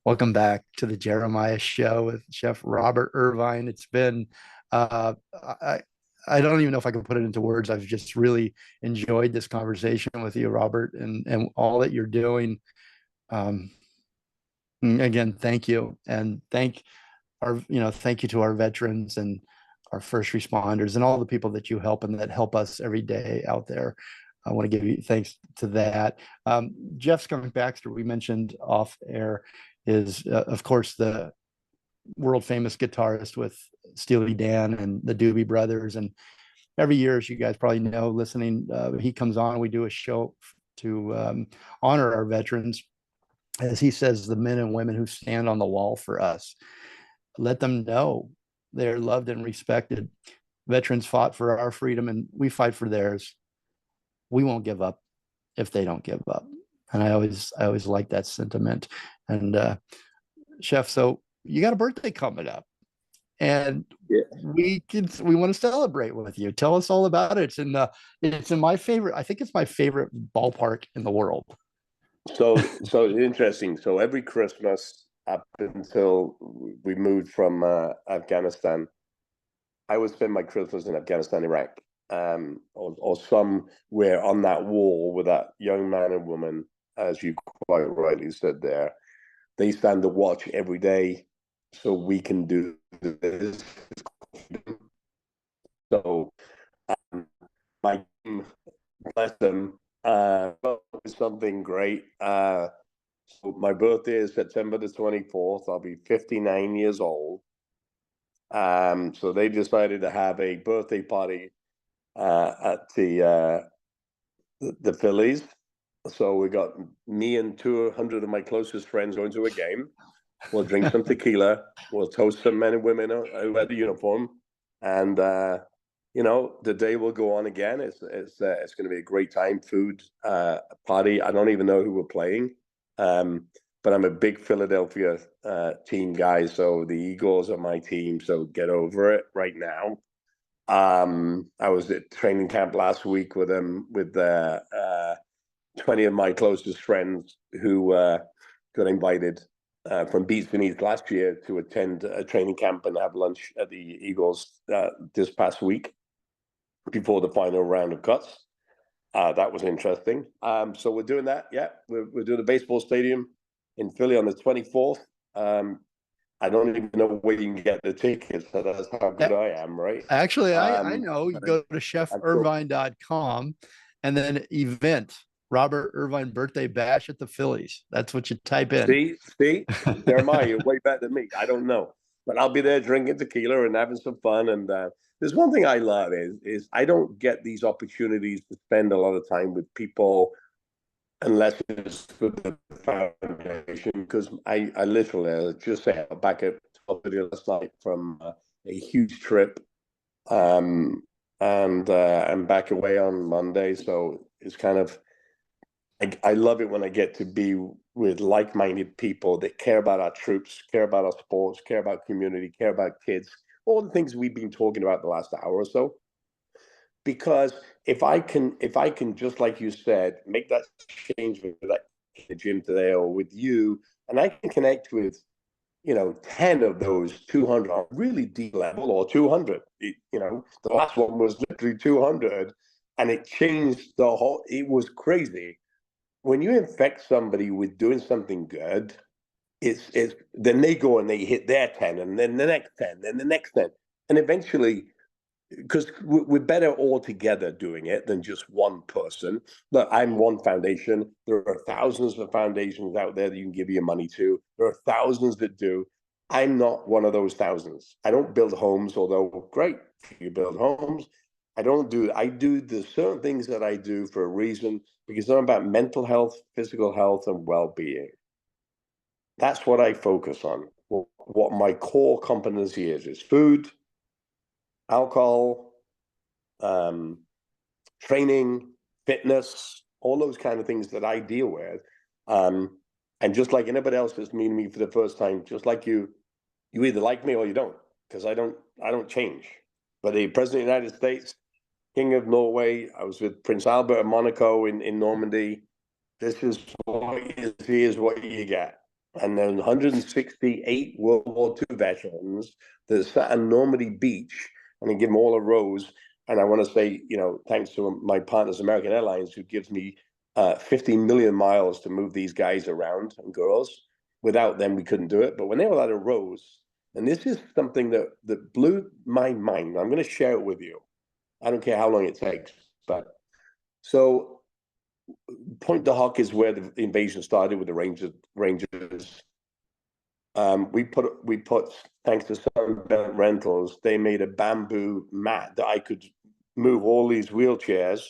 Welcome back to the Jeremiah Show with Chef Robert Irvine. It's been, I, I don't even know if I can put it into words. I've just really enjoyed this conversation with you, Robert, and all that you're doing. Um, Again, thank you, and thank you to our veterans and our first responders and all the people that you help and that help us every day out there. I want to give you thanks to that. Jeff Skunk Baxter, we mentioned off air, is of course the world famous guitarist with Steely Dan and the Doobie Brothers. And every year, as you guys probably know, listening, he comes on. We do a show to honor our veterans, as he says, the men and women who stand on the wall for us. Let them know they're loved and respected. Veterans fought for our freedom, and we fight for theirs. We won't give up if they don't give up. And I always like that sentiment. And Chef, so you got a birthday coming up, and Yeah. we want to celebrate with you. Tell us all about it. It's in my favorite. I think it's my favorite ballpark in the world. So interesting. So every Christmas up until we moved from Afghanistan, I would spend my Christmas in Afghanistan, Iraq, or somewhere on that wall with that young man and woman, as you quite rightly said there. They stand to watch every day, so we can do this. So my team, bless them, something great. So my birthday is September the 24th. I'll be 59 years old. So they decided to have a birthday party at the Phillies. So we got me and 200 of my closest friends going to a game. We'll drink some tequila. We'll toast some men and women who wear the uniform, and the day will go on again. It's going to be a great time. Food party. I don't even know who we're playing, but I'm a big Philadelphia team guy. So the Eagles are my team. So get over it right now. I was at training camp last week with them with 20 of my closest friends who got invited from Beats Beneath last year to attend a training camp and have lunch at the Eagles this past week before the final round of cuts. That was interesting. So we're doing that. Yeah, we're doing the baseball stadium in Philly on the 24th. I don't even know where you can get the tickets. So that's how good I am, right? Actually, I know. You go to Cool. chefirvine.com and then event Robert Irvine birthday bash at the Phillies. That's what you type in. See, Jeremiah, you're way better than me. I don't know, but I'll be there drinking tequila and having some fun. And there's one thing I love is I don't get these opportunities to spend a lot of time with people unless it's for the foundation. Because I literally just say back at 12:30 last night from a huge trip, and I'm back away on Monday, so it's kind of I love it when I get to be with like-minded people that care about our troops, care about our sports, care about community, care about kids, all the things we've been talking about the last hour or so. Because if I can just like you said, make that change with that the gym today or with you, and I can connect with 10 of those 200 on really deep level or 200. The last one was literally 200, and it changed the whole. It was crazy when you infect somebody with doing something good, it's then they go and they hit their 10 and then the next 10, then the next 10. And eventually, because we're better all together doing it than just one person. Look, I'm one foundation. There are thousands of foundations out there that you can give your money to. There are thousands that do. I'm not one of those thousands. I don't build homes, although great, you build homes. I do the certain things that I do for a reason because they're about mental health, physical health, and well-being. That's what I focus on. What my core competency is food, alcohol, um, training, fitness, all those kind of things that I deal with. And just like anybody else that's meeting me for the first time, just like you either like me or you don't, because I don't change. But the President of the United States, King of Norway, I was with Prince Albert of Monaco in Normandy. This is what is what you get. and then 168 World War II veterans that sat on Normandy Beach, and I give them all a rose. And I want to say, thanks to my partners, American Airlines, who gives me 15 million miles to move these guys around and girls. Without them, we couldn't do it. But when they were at a rose, and this is something that blew my mind. I'm going to share it with you. I don't care how long it takes. But so Pointe du Hoc is where the invasion started with the Rangers. We put thanks to Sunbelt Rentals, they made a bamboo mat that I could move all these wheelchairs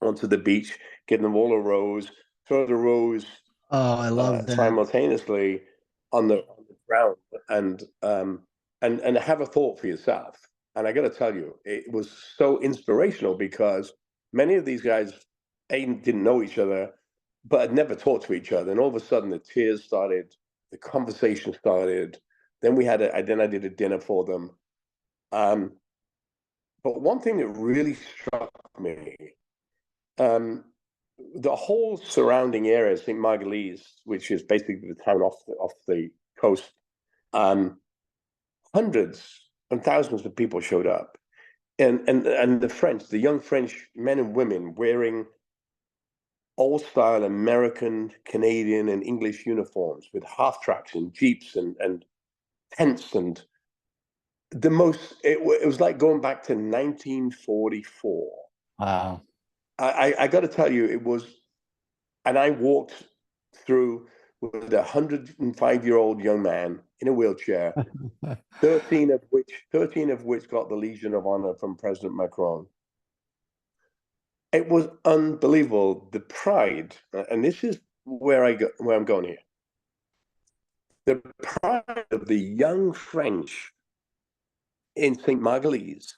onto the beach, get them all a rose, throw the rose I love that. simultaneously on the ground, and have a thought for yourself. And I got to tell you, it was so inspirational because many of these guys didn't know each other, but had never talked to each other. And all of a sudden, the tears started, the conversation started. Then I did a dinner for them. But one thing that really struck me, the whole surrounding area, St. Marguerite, which is basically the town off the coast, hundreds and thousands of people showed up, and the young French men and women wearing old style American, Canadian, and English uniforms with half tracks and jeeps and tents, and it was like going back to 1944. Wow. I got to tell you, it was, and I walked through with a 105-year-old young man in a wheelchair, 13 of which got the Legion of Honor from President Macron. It was unbelievable, the pride, and this is where I'm going here. The pride of the young French in St. Marguerite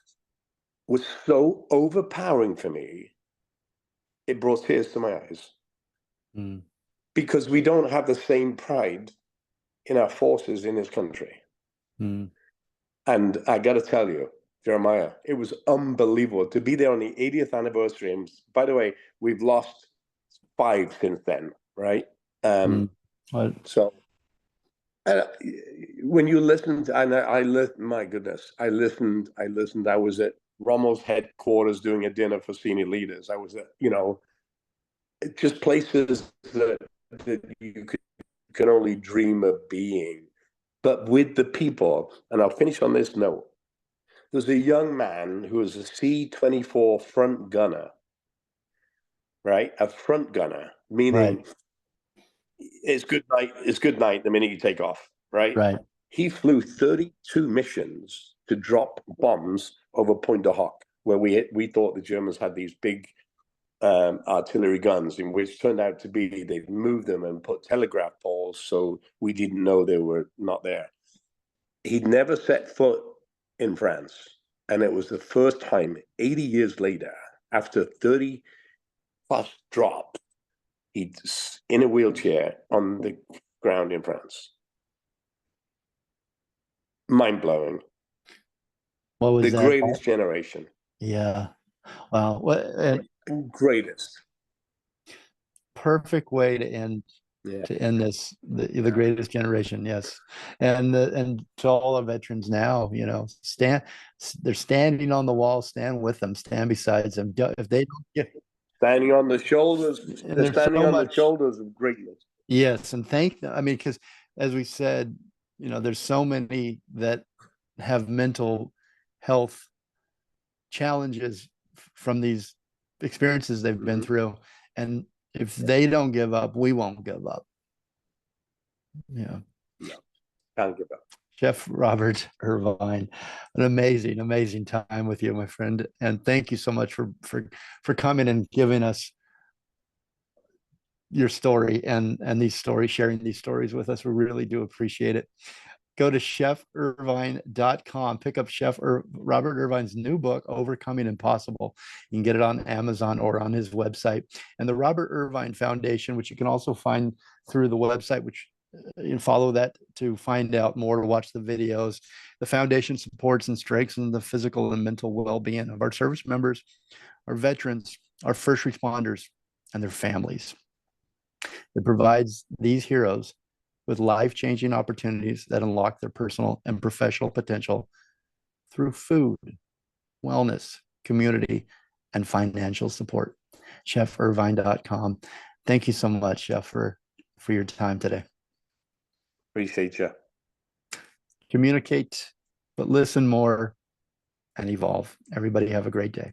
was so overpowering for me. It brought tears to my eyes. Mm. Because we don't have the same pride in our forces in this country. Mm. And I got to tell you, Jeremiah, it was unbelievable to be there on the 80th anniversary. And by the way, we've lost 5 since then, right? So when you listened, and I listened, my goodness, I listened. I was at Rommel's headquarters doing a dinner for senior leaders. I was at, just places that you can only dream of being, but with the people. And I'll finish on this note. There's a young man who was a C-24 front gunner, right? A front gunner, meaning right. it's good night the minute you take off, right? Right. He flew 32 missions to drop bombs over Pointe du Hoc, where we thought the Germans had these big artillery guns, in which turned out to be they'd moved them and put telegraph poles so we didn't know they were not there. He'd never set foot in France, and it was the first time 80 years later, after 30 plus drops, he's in a wheelchair on the ground in France. Mind-blowing. What was the that? greatest generation. Yeah. Wow. What Greatest. perfect way to end this, the greatest generation. Yes. And to all our veterans now, they're standing on the wall, stand with them, stand beside them. If they don't get standing on the shoulders, they're standing on the shoulders of greatness. Yes, and because as we said, there's so many that have mental health challenges from these experiences they've been through, and if they don't give up, we won't give up. Yeah. No, can't give up. Chef Robert Irvine, an amazing time with you, my friend, and thank you so much for coming and giving us your story and these stories, sharing these stories with us. We really do appreciate it. Go to chefirvine.com, pick up Robert Irvine's new book, Overcoming Impossible. You can get it on Amazon or on his website. And the Robert Irvine Foundation, which you can also find through the website, which you follow that to find out more, to watch the videos. The foundation supports and strengthens the physical and mental well-being of our service members, our veterans, our first responders, and their families. It provides these heroes with life-changing opportunities that unlock their personal and professional potential through food, wellness, community, and financial support. ChefIrvine.com. Thank you so much, Chef, for your time today. Appreciate you. Communicate, but listen more and evolve. Everybody have a great day.